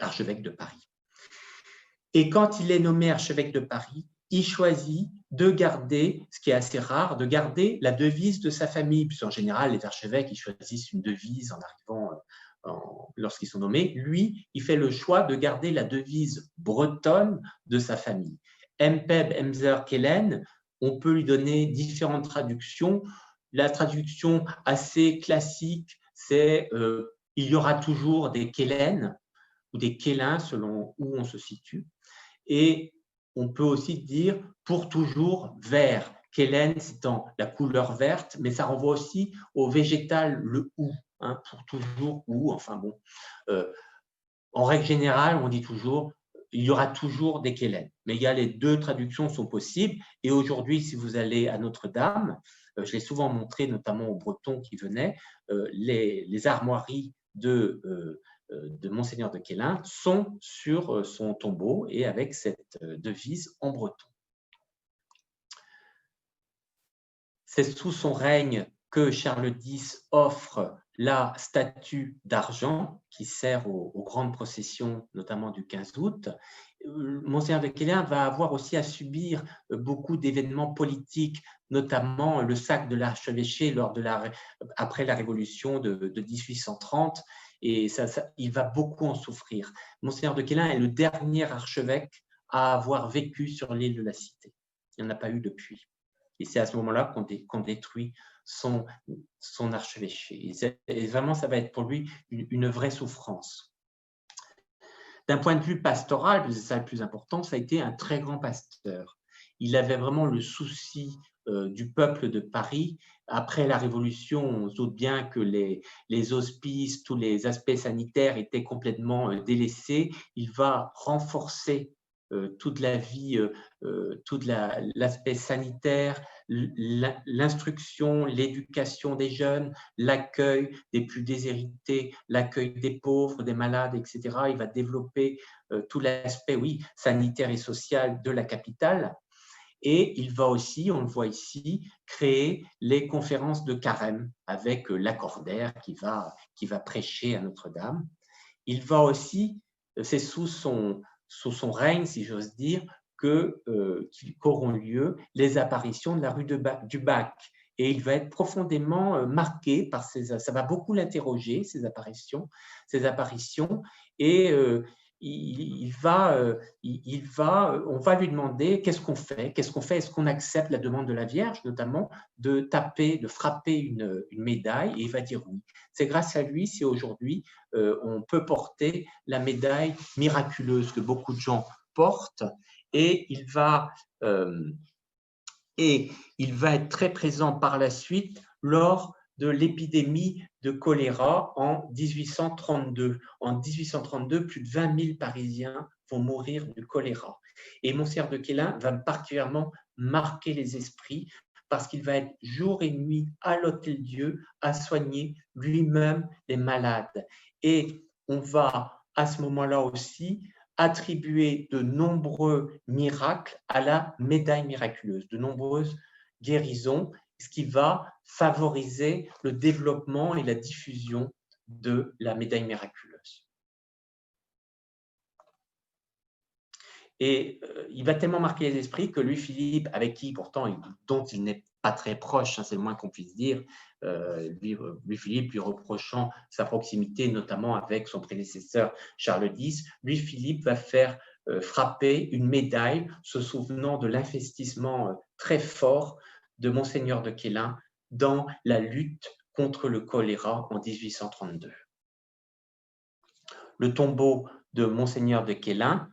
archevêque de Paris. Et quand il est nommé archevêque de Paris, il choisit de garder, ce qui est assez rare, de garder la devise de sa famille, puisqu'en général, les archevêques, ils choisissent une devise en arrivant, lorsqu'ils sont nommés. Lui, il fait le choix de garder la devise bretonne de sa famille. Empeb Emzer Kellen, on peut lui donner différentes traductions. La traduction assez classique, c'est il y aura toujours des Kellen ou des Kélins selon où on se situe. Et on peut aussi dire pour toujours vert. Kellen, c'est dans la couleur verte, mais ça renvoie aussi au végétal, le ou, hein, pour toujours ou, enfin bon. En règle générale, on dit toujours il y aura toujours des Kellen. Mais il y a les deux traductions sont possibles. Et aujourd'hui, si vous allez à Notre-Dame, je l'ai souvent montré, notamment aux Bretons qui venaient, les armoiries de Monseigneur de Kellen sont sur son tombeau et avec cette devise en breton. C'est sous son règne que Charles X offre la statue d'argent qui sert aux grandes processions, notamment du 15 août. Monseigneur de Kellen va avoir aussi à subir beaucoup d'événements politiques, notamment le sac de l'archevêché après la Révolution de 1830, et il va beaucoup en souffrir. Monseigneur de Kellen est le dernier archevêque à avoir vécu sur l'île de la Cité. Il n'y en a pas eu depuis. Et c'est à ce moment-là qu'on détruit son archevêché. Et vraiment, ça va être pour lui une vraie souffrance. D'un point de vue pastoral, c'est ça le plus important, ça a été un très grand pasteur. Il avait vraiment le souci du peuple de Paris. Après la Révolution, on se doute bien que les hospices, tous les aspects sanitaires étaient complètement délaissés. Il va renforcer toute la vie, tout l'aspect sanitaire, l'instruction, l'éducation des jeunes, l'accueil des plus déshérités, l'accueil des pauvres, des malades, etc. Il va développer tout l'aspect, oui, sanitaire et social de la capitale. Et il va aussi, on le voit ici, créer les conférences de carême avec Lacordaire qui va prêcher à Notre-Dame. Il va aussi, c'est sous son règne, si j'ose dire, qu'auront lieu les apparitions de la rue du Bac. Et il va être profondément marqué par ça va beaucoup l'interroger, ces apparitions, et on va lui demander qu'est-ce qu'on fait, est-ce qu'on accepte la demande de la Vierge, notamment de frapper une médaille, et il va dire oui. C'est grâce à lui si aujourd'hui on peut porter la médaille miraculeuse que beaucoup de gens portent, et il va être très présent par la suite lors de l'épidémie de choléra en 1832. En 1832, plus de 20 000 Parisiens vont mourir du choléra. Et Monseigneur de Kellen va particulièrement marquer les esprits parce qu'il va être jour et nuit à l'Hôtel-Dieu à soigner lui-même les malades. Et on va à ce moment-là aussi attribuer de nombreux miracles à la médaille miraculeuse, de nombreuses guérisons, ce qui va favoriser le développement et la diffusion de la médaille miraculeuse. Et il va tellement marquer les esprits que Louis-Philippe, avec qui pourtant, dont il n'est pas très proche, hein, c'est le moins qu'on puisse dire, Louis-Philippe lui reprochant sa proximité, notamment avec son prédécesseur Charles X, Louis-Philippe va faire frapper une médaille se souvenant de l'investissement très fort de Monseigneur de Kellen dans la lutte contre le choléra en 1832. Le tombeau de Monseigneur de Kellen,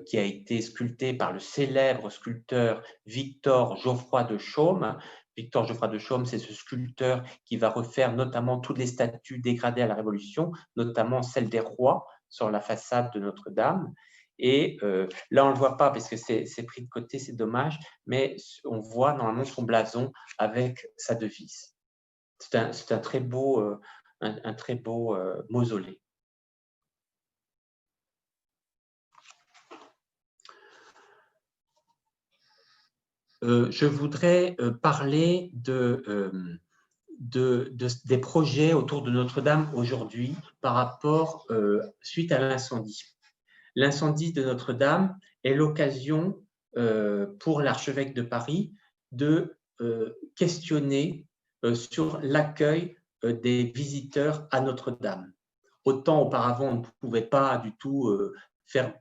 qui a été sculpté par le célèbre sculpteur Victor Geoffroy de Chaume. Victor Geoffroy de Chaume, c'est ce sculpteur qui va refaire notamment toutes les statues dégradées à la Révolution, notamment celle des rois sur la façade de Notre-Dame. Et là, on ne le voit pas parce que c'est pris de côté, c'est dommage, mais on voit normalement son blason avec sa devise. C'est un très beau mausolée. Je voudrais parler des projets autour de Notre-Dame aujourd'hui par rapport, suite à l'incendie. L'incendie de Notre-Dame est l'occasion pour l'archevêque de Paris de questionner sur l'accueil des visiteurs à Notre-Dame. Autant auparavant, on ne pouvait pas du tout faire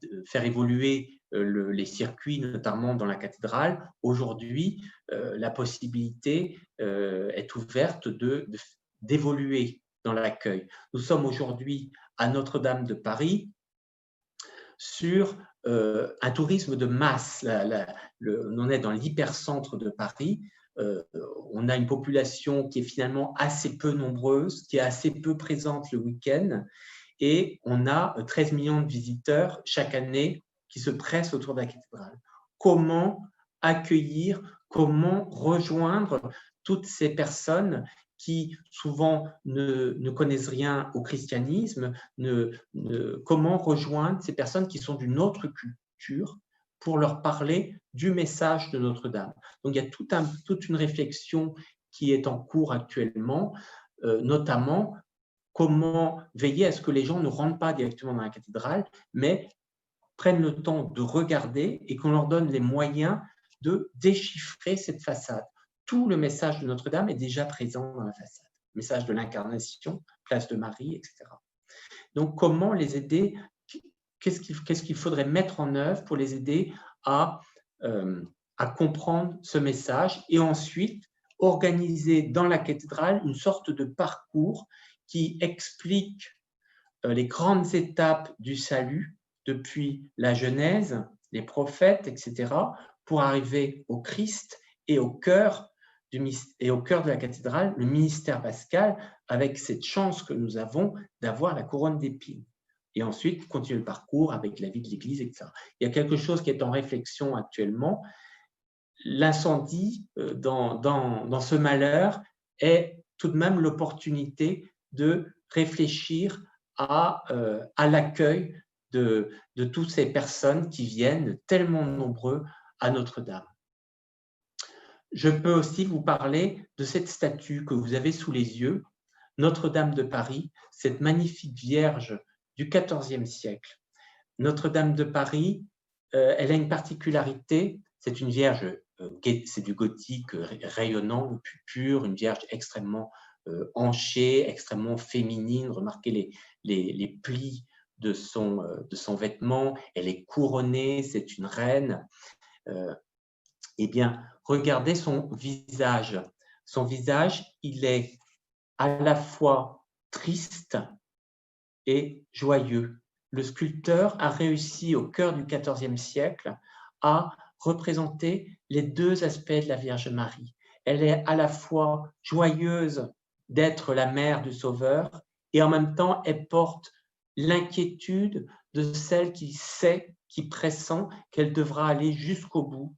évoluer les circuits, notamment dans la cathédrale. Aujourd'hui, la possibilité est ouverte d'évoluer dans l'accueil. Nous sommes aujourd'hui à Notre-Dame de Paris sur un tourisme de masse. On est dans l'hypercentre de Paris. On a une population qui est finalement assez peu nombreuse, qui est assez peu présente le week-end, et on a 13 millions de visiteurs chaque année qui se pressent autour de la cathédrale. Comment accueillir, comment rejoindre toutes ces personnes qui souvent ne connaissent rien au christianisme, comment rejoindre ces personnes qui sont d'une autre culture pour leur parler du message de Notre-Dame. Donc, il y a toute une réflexion qui est en cours actuellement, notamment comment veiller à ce que les gens ne rentrent pas directement dans la cathédrale, mais prennent le temps de regarder et qu'on leur donne les moyens de déchiffrer cette façade. Tout le message de Notre-Dame est déjà présent dans la façade. Le message de l'incarnation, place de Marie, etc. Donc, comment les aider? Qu'est-ce qu'il faudrait mettre en œuvre pour les aider à comprendre ce message et ensuite organiser dans la cathédrale une sorte de parcours qui explique les grandes étapes du salut depuis la Genèse, les prophètes, etc., pour arriver au Christ et au cœur de la cathédrale, le ministère pascal, avec cette chance que nous avons d'avoir la couronne d'épines. Et ensuite, continuer le parcours avec la vie de l'Église, etc. Il y a quelque chose qui est en réflexion actuellement. L'incendie dans ce malheur est tout de même l'opportunité de réfléchir à l'accueil de toutes ces personnes qui viennent tellement nombreux à Notre-Dame. Je peux aussi vous parler de cette statue que vous avez sous les yeux, Notre-Dame de Paris, cette magnifique Vierge du XIVe siècle. Notre-Dame de Paris, elle a une particularité, c'est une Vierge, c'est du gothique rayonnant, le plus pur, une Vierge extrêmement hanchée, extrêmement féminine. Remarquez les plis de son vêtement, elle est couronnée, c'est une reine. Eh bien, regardez son visage. Son visage, il est à la fois triste et joyeux. Le sculpteur a réussi au cœur du XIVe siècle à représenter les deux aspects de la Vierge Marie. Elle est à la fois joyeuse d'être la mère du Sauveur et en même temps, elle porte l'inquiétude de celle qui sait, qui pressent qu'elle devra aller jusqu'au bout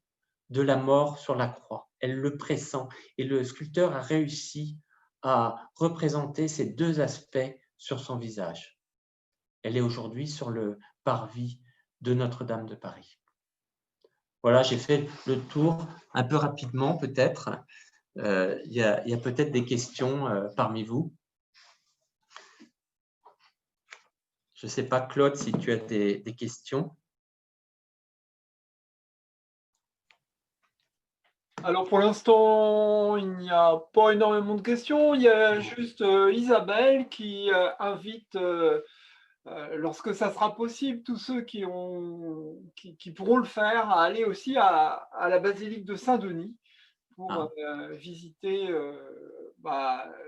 de la mort sur la croix. Elle le pressent et le sculpteur a réussi à représenter ces deux aspects sur son visage. Elle est aujourd'hui sur le parvis de Notre-Dame de Paris. Voilà, j'ai fait le tour un peu rapidement peut-être. Il y a peut-être des questions parmi vous. Je ne sais pas, Claude, si tu as des questions. Alors pour l'instant, il n'y a pas énormément de questions. Il y a juste Isabelle qui invite, lorsque ça sera possible, tous ceux qui pourront le faire, à aller aussi à la basilique de Saint-Denis pour visiter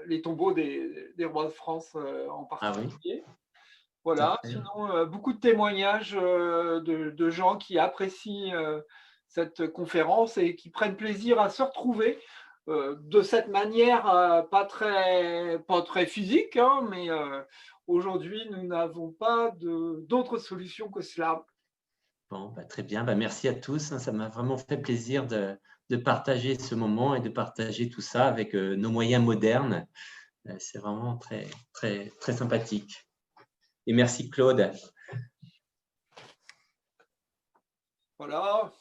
les tombeaux des rois de France en particulier. Ah oui. Voilà, sinon beaucoup de témoignages de gens qui apprécient cette conférence et qui prennent plaisir à se retrouver de cette manière pas très physique, hein, mais aujourd'hui nous n'avons pas d'autre solution que cela. Bon, très bien, merci à tous. Ça m'a vraiment fait plaisir de partager ce moment et de partager tout ça avec nos moyens modernes. C'est vraiment très, très, très sympathique. Et merci Claude. Voilà.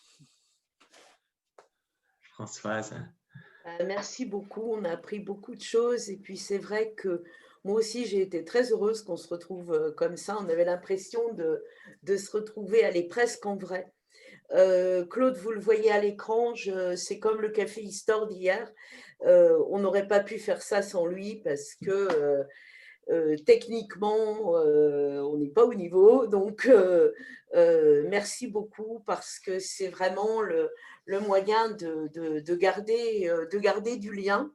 Françoise. Merci beaucoup, on a appris beaucoup de choses et puis c'est vrai que moi aussi j'ai été très heureuse qu'on se retrouve comme ça. On avait l'impression de se retrouver, aller presque en vrai. Claude, vous le voyez à l'écran, c'est comme le Café Histoire d'hier. On n'aurait pas pu faire ça sans lui parce que techniquement, on n'est pas au niveau. Donc, merci beaucoup parce que c'est vraiment le moyen de garder du lien.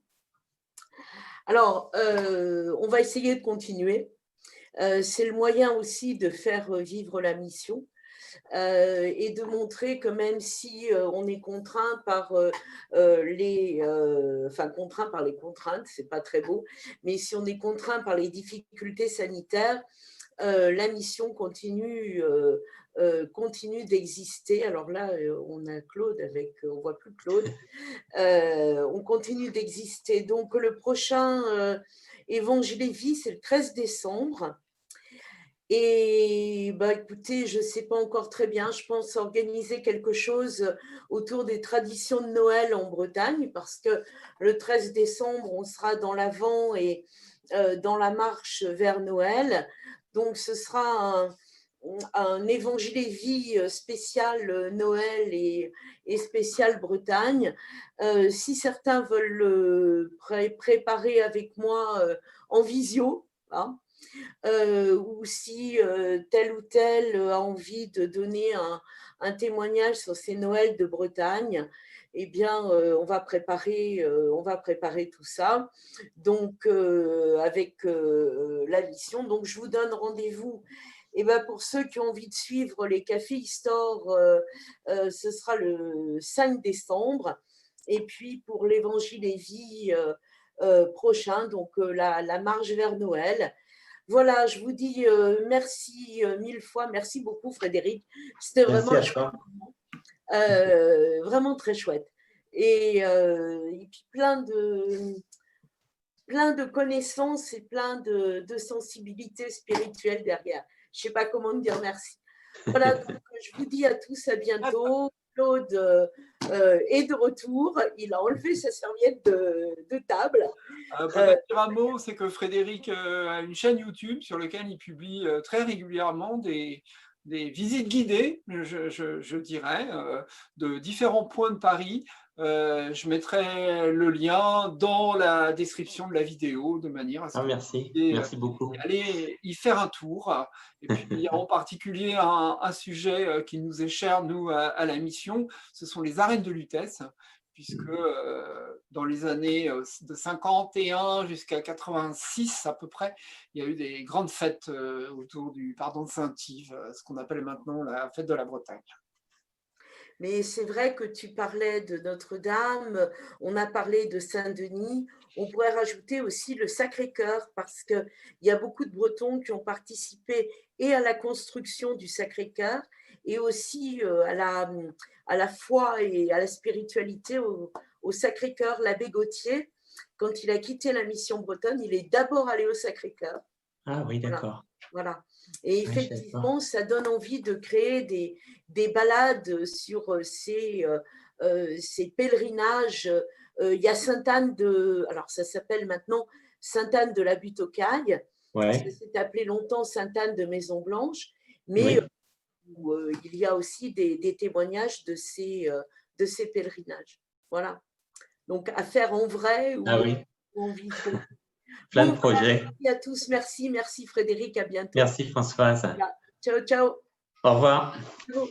Alors, on va essayer de continuer. C'est le moyen aussi de faire vivre la mission. Et de montrer que même si on est contraint par contraint par les contraintes, c'est pas très beau, mais si on est contraint par les difficultés sanitaires, la mission continue d'exister. Alors là, on a Claude on voit plus Claude. On continue d'exister. Donc le prochain Évangile et Vie, c'est le 13 décembre. Et bah, écoutez, je ne sais pas encore très bien, je pense organiser quelque chose autour des traditions de Noël en Bretagne, parce que le 13 décembre, on sera dans l'Avent et dans la marche vers Noël. Donc, ce sera un Évangile et Vie spécial Noël et spécial Bretagne. Si certains veulent le préparer avec moi en visio, hein, ou si tel ou tel a envie de donner un témoignage sur ces Noëls de Bretagne, eh bien, on va préparer tout ça. Donc, avec la mission. Donc, je vous donne rendez-vous. Et ben, pour ceux qui ont envie de suivre les Cafés Histoire, ce sera le 5 décembre. Et puis, pour l'Évangile et Vie prochain, donc la marche vers Noël. Voilà, je vous dis merci mille fois. Merci beaucoup, Frédéric. C'était vraiment Merci à toi. vraiment très chouette. Et puis plein de connaissances et plein de sensibilité spirituelle derrière. Je ne sais pas comment me dire merci. Voilà, donc je vous dis à tous à bientôt. Claude est de retour. Il a enlevé sa serviette de table. Peut-être dire un mot, c'est que Frédéric a une chaîne YouTube sur laquelle il publie très régulièrement des visites guidées, je dirais, de différents points de Paris. Je mettrai le lien dans la description de la vidéo de manière à ce que merci. Merci beaucoup. allez y faire un tour. Et puis, il y a en particulier un sujet qui nous est cher, nous, à la mission, ce sont les arènes de Lutèce, puisque dans les années de 51 jusqu'à 86 à peu près, il y a eu des grandes fêtes autour du pardon de Saint-Yves, ce qu'on appelle maintenant la fête de la Bretagne. Mais c'est vrai que tu parlais de Notre-Dame, on a parlé de Saint-Denis, on pourrait rajouter aussi le Sacré-Cœur parce qu'il y a beaucoup de Bretons qui ont participé et à la construction du Sacré-Cœur et aussi à la foi et à la spiritualité au Sacré-Cœur. L'abbé Gauthier, quand il a quitté la mission bretonne, il est d'abord allé au Sacré-Cœur. Ah oui, d'accord. Voilà. Et effectivement, ça donne envie de créer des balades sur ces pèlerinages. Il y a Sainte-Anne alors ça s'appelle maintenant Sainte-Anne de la Butte aux Cailles. Ouais. Ça s'est appelé longtemps Sainte-Anne de Maison Blanche, mais où, il y a aussi des témoignages de ces pèlerinages. Voilà. Donc à faire en vrai ou en visio. Plein de projets. Merci à tous. Merci Frédéric. À bientôt. Merci Françoise. Voilà. Ciao, ciao. Au revoir. Ciao.